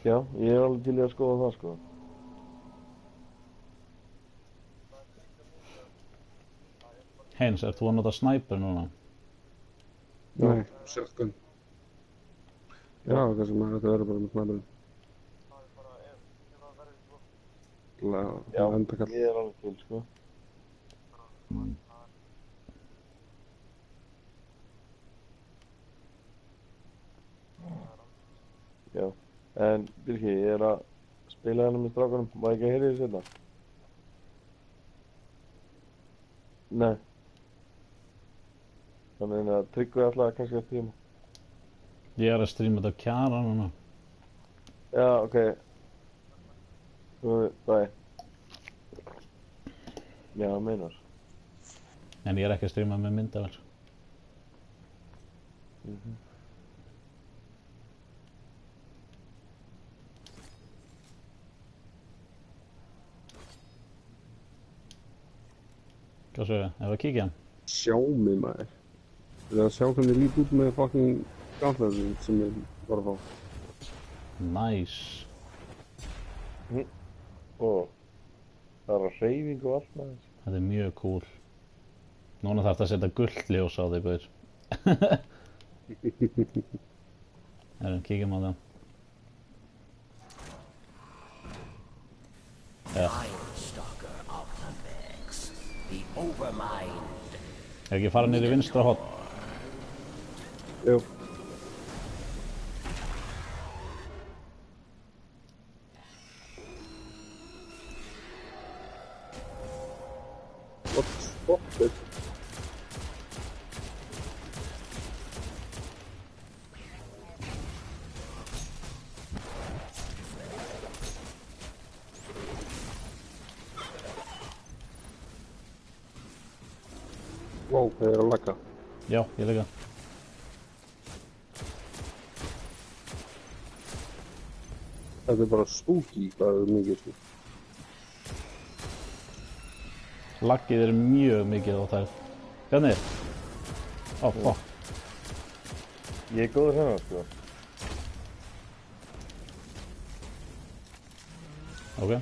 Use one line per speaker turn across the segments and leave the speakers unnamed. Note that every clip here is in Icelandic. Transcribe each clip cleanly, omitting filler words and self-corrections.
Já, ég er alveg til í að skoða það, sko.
Heinz, ert þú að nota sniper núna?
Nei, shotgun. Já, hvað sem að þetta verður bara með snæðurinn.
Já,
Lendakall.
ég er alveg til, sko. Já, en Birki, ég er að spila hérna með strákunum. Má ég ekki að heyra því seinna? Nei. Þannig að Tryggvi alltaf kannski að tíma.
Ég er að streama þetta á Kjara núna.
Já, ok. Bye. Já, meinar.
En ég er ekki að streama með myndavél. Hvað svo, ef að kíkja?
Sjá mig maður. Það er að sjá hvernig lít út með fucking gafleðin sem ég var að fá.
Nice.
Og það er að hreyfing og allt með þessu.
Þetta er mjög cool. Núna þarf þetta að setja gullt ljós á þig, Bauður. Kíkjum á það. Ja. Er ekki fara niður í vinstra hotn?
Jú. What spotted? Wow, það er að lagga.
Já, ég líka.
Þetta er bara spooky, hvað er mikið sko.
Laggið er mjög mikið á þær. Bjarni! Ó, fuck.
Ég er góður hérna, sko.
Ok.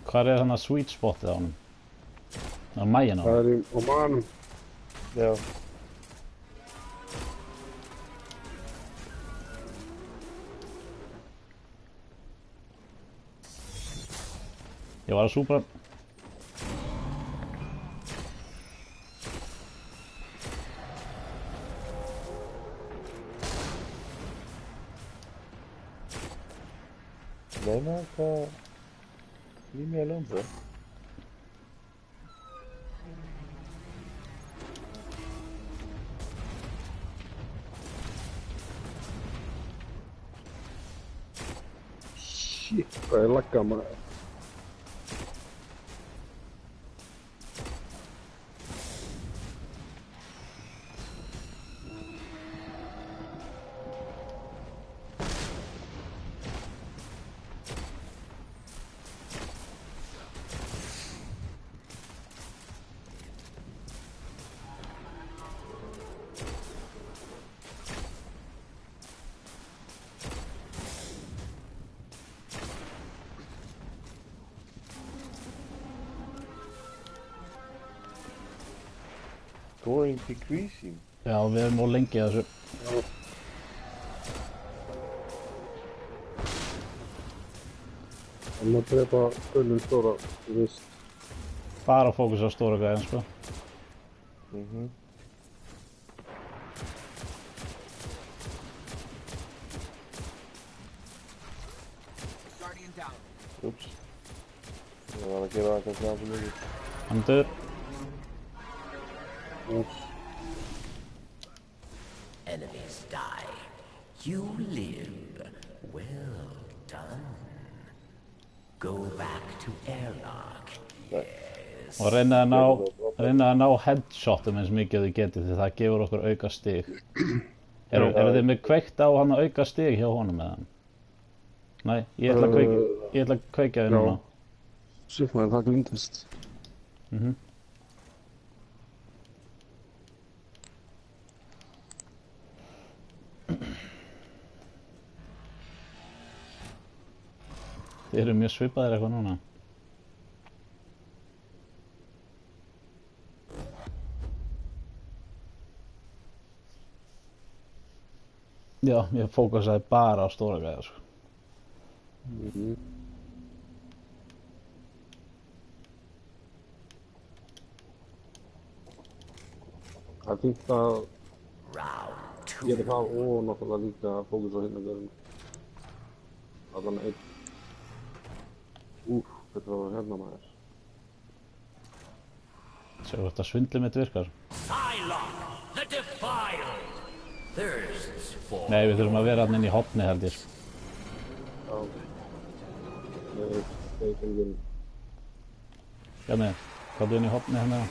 Hvað er þannig sweet spotið á honum? Það er mægin á
Það
honum.
er á manum.
Já.
Ég var að súpa.
Meina, hvað... Leave me alone, bro.
Shit, hvað er lagga maður.
Scoring decreasing.
Já, við erum of lengi að þessu.
Það má drepa gullin stóra, þú veist.
Bara fókus á stóra gæðin, sko.
Úps. Ég var að gera það kannski aðeins mikið.
Hann dör.
Enemies die. You live. Well done. Go back to airlock.
Og reyna að ná headshotum eins mikið þið getið því það gefur okkur auka stig. Eru þið með kveikt á hann að auka stig hjá honum eða? Nei, ég ætla að kveikja þið núna.
Shit maður, það glindist.
Þið eru mjög svipaðir eitthvað núna. Já, ég fókusaði bara á stóra gæða, sko.
Það fínt að gera það og náttúrulega líka fókus á hérna gæðum. Allan einn. Þetta var hérna maður.
Sjá hvort að svindlið mitt virkar.
Psylocke, the Defiled, thirsts for...
Nei, við þurfum að vera hann inn í hotni held ég.
Já. Með steikingin.
Janni, komdu inn í hotni hérna.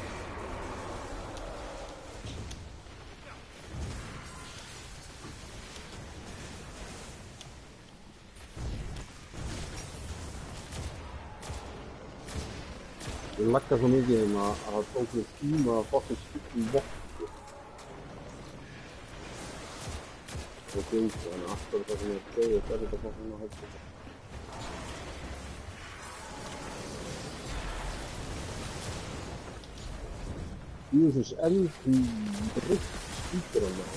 Ég lagga svo mikið að það tók mér tíma að fokkin skipta vopn. Og gengur, þannig alltaf það sem ég segja þetta fokkin að hætta. Jesus, eldi ryggt skýtur hann það.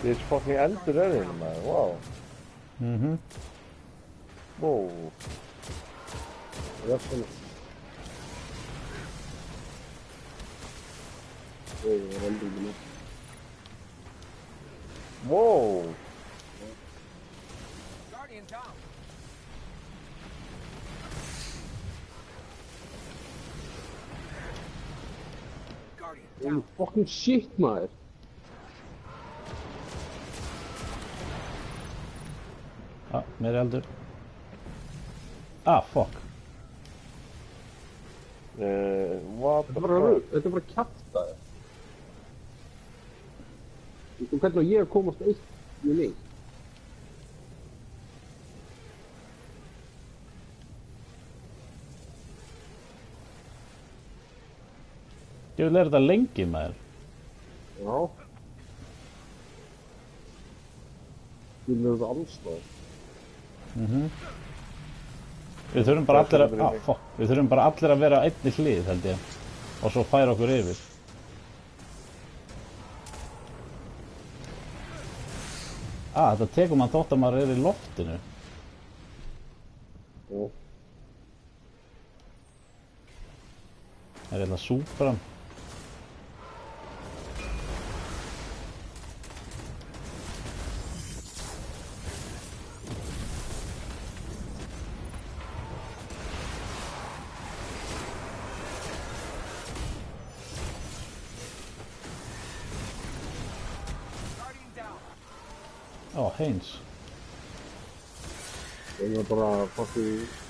This fucking eldur hérna maður, wow. Wow.
Það er svona. Það er eldur ekki með.
Wow.
Guardian down.
Holy fucking shit maður.
Ah, meiri eldur. Ah, fuck.
What the fuck?
Þetta er bara kjaftaði. Þú veist hvernig ég komast eitt í mig.
Ég vil læra þetta lengi maður.
Já. Ég vil þetta allstað.
Við þurfum bara allir að... Ah, fuck. Við þurfum bara allir að vera einni hlið held ég. Og svo færa okkur yfir. Ah, þetta tekur mann þótt að maður er í loftinu. Það er eitthvað súpran. Ó, Heinz.
Það er bara að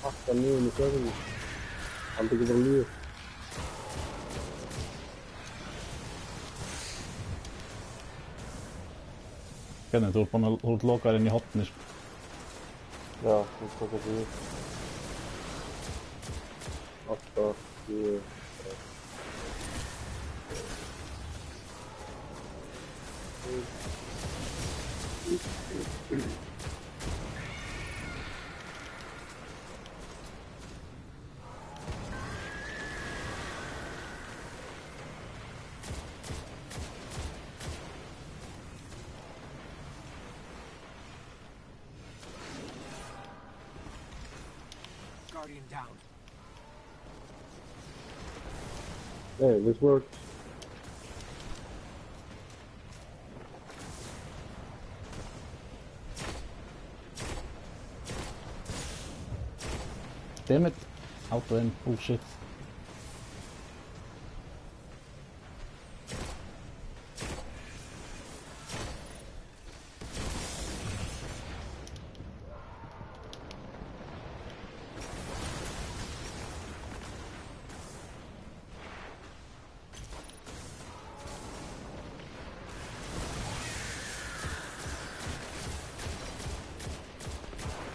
pakka niður með sögum. Haldi ekki bara líður.
Hvernig, þú ert lokaður inn í hotni, sko.
Já, þú tók að því.
Alltaf, ég...
Guardian down.
Hey, this works.
Damn it. Auto in, bullshit.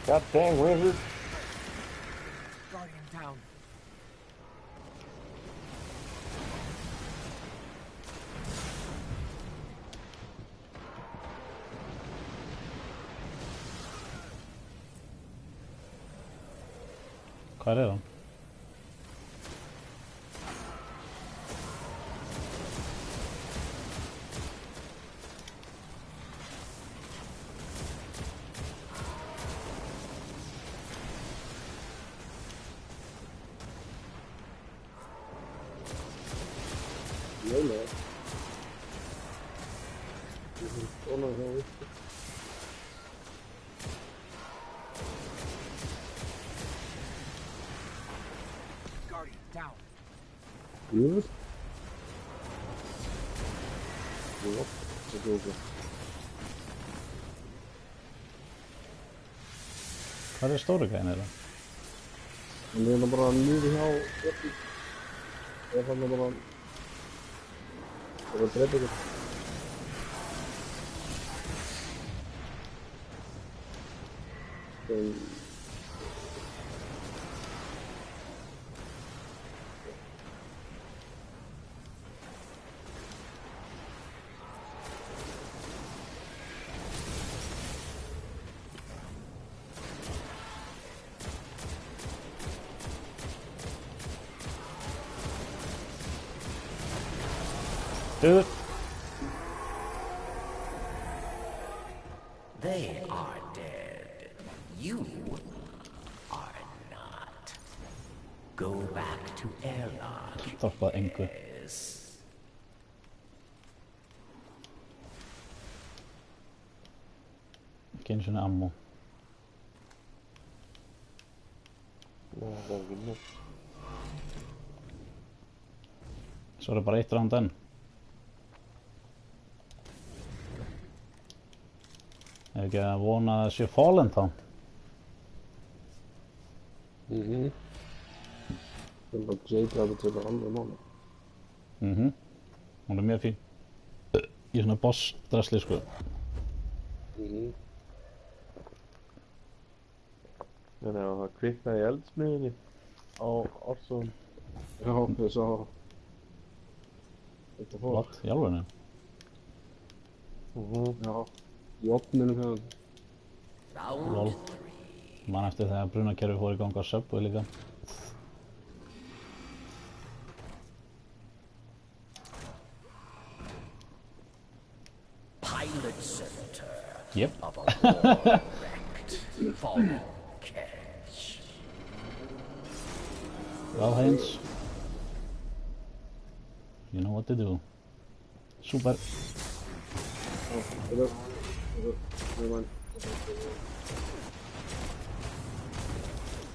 God dang, wizard.
Guardian down.
Hvar er hann?
Jæja. Ég finnst svona hjá uppi.
Guardian down.
Jú. Jú, þetta er okkur.
Hvar er stóri gæðin þeirra?
En ég er bara nýri hjá uppi. Ég fann það bara... Það var dreipið ykkur.
Dude.
They are dead. You are not. Go back to Airlock.
Hjálpað engu.
Yes.
Ekki einu sinni ammo.
Nei, það er ekki neitt.
Svo er það bara eitt round enn. Ef ekki að vona að það sé fallen þá.
Það er bara Jade að þetta er alveg máli.
Hún er mjög fín. Í svona boss drasli sko.
Þannig að það kviknaði í eldsmiðjunni á Ársson.
Já, ég sá þetta fór.
What? Í alvegni?
Já, í opninum hjá
Lol. Man eftir þegar brunakerfi fór í gang á Subway líka.
Pilot center
Yep.
of a war-wrecked fallen catch.
Well, Heinz. You know what to do. Super.
Nevermind.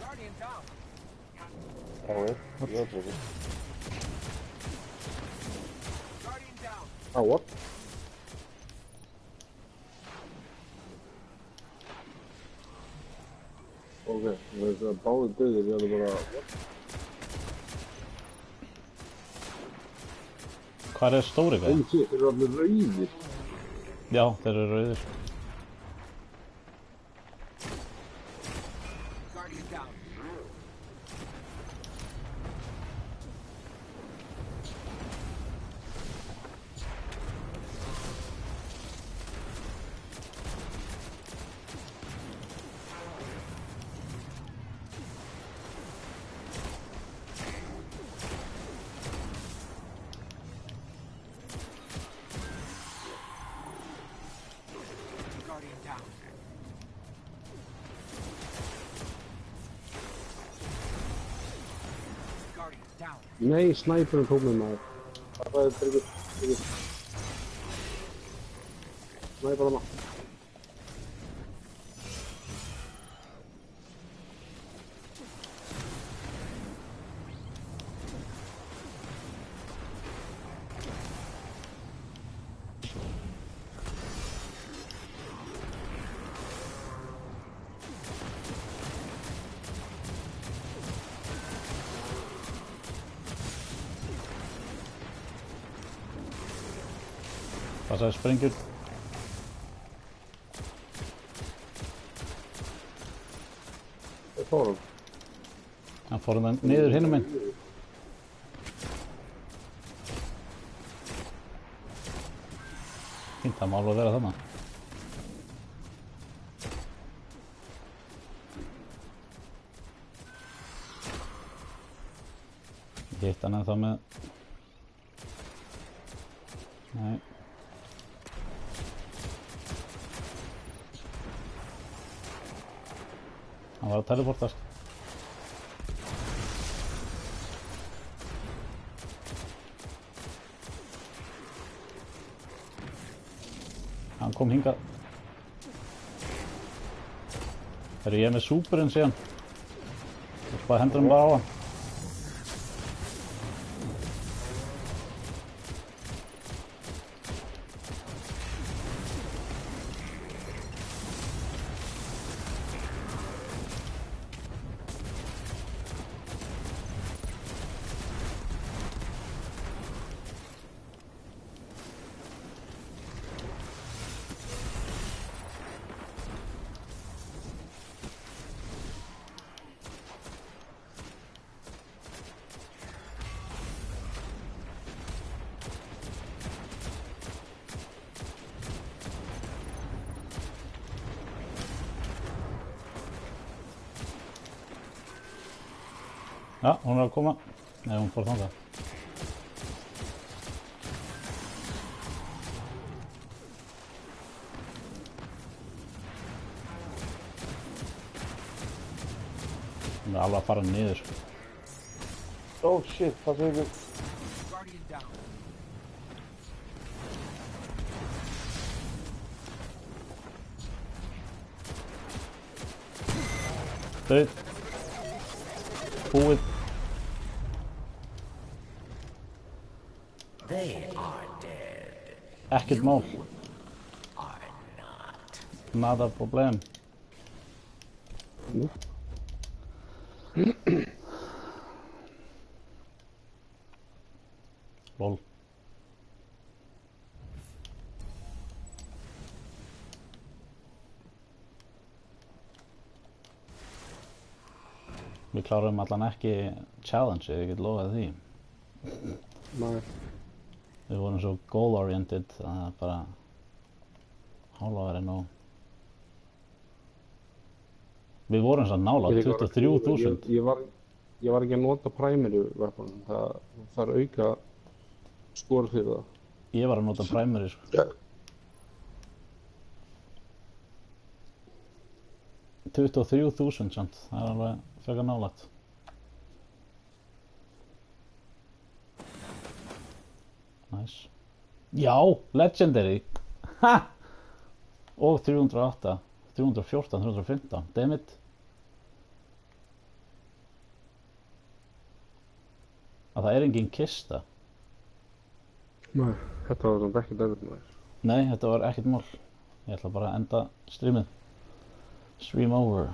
Guardian down.
Já, ég veit ekki.
Guardian down.
Ah, what? Ok, það er báðið döðir, ég hefði bara... What?
Hvar er stóri gæði?
Holy shit, þeir eru allir rauðir.
Já, þeir eru rauðir.
Guardian down. Guardian down. Guardian down.
Nei, snæperinn tók mig maður. Það er tryggur. Snæper hana.
Passaði sprengjur.
Það fórum.
Hann fór hann niður hinum minn. Fínt, það má alveg vera þarna. Ég hitt hann ennþá með... Nei. Hann var að teleportast. Hann kom hingað. Þegar ég með súperinn síðan. Ég spáði hendurum bara á hann. Já, hún er að koma. Nei, hún fór þangað. Hún er alveg að fara niður.
Oh shit, það segir við.
Guardian down.
Dauð. Búið. Ekkert mál. Nada problem. Lol. Við klárum allan ekki challenge, ég get lofað því.
Nei.
Við vorum svo goal-oriented að það bara hálfa verið nóg. Við vorum svo nálægt 23.000.
Ég var ekki að nota primary weapon. Það er auka skor fyrir það.
Ég var að nota primary sko. 23.000 samt, það er alveg frekar nálægt. Nice. Já, legendary. Ha! Og 308, 314, 315. Dammit. Að það er engin kista.
Nei, þetta var svona ekki dæmið með þér.
Nei, þetta var ekkert mál. Ég ætla bara að enda streamið. Stream over.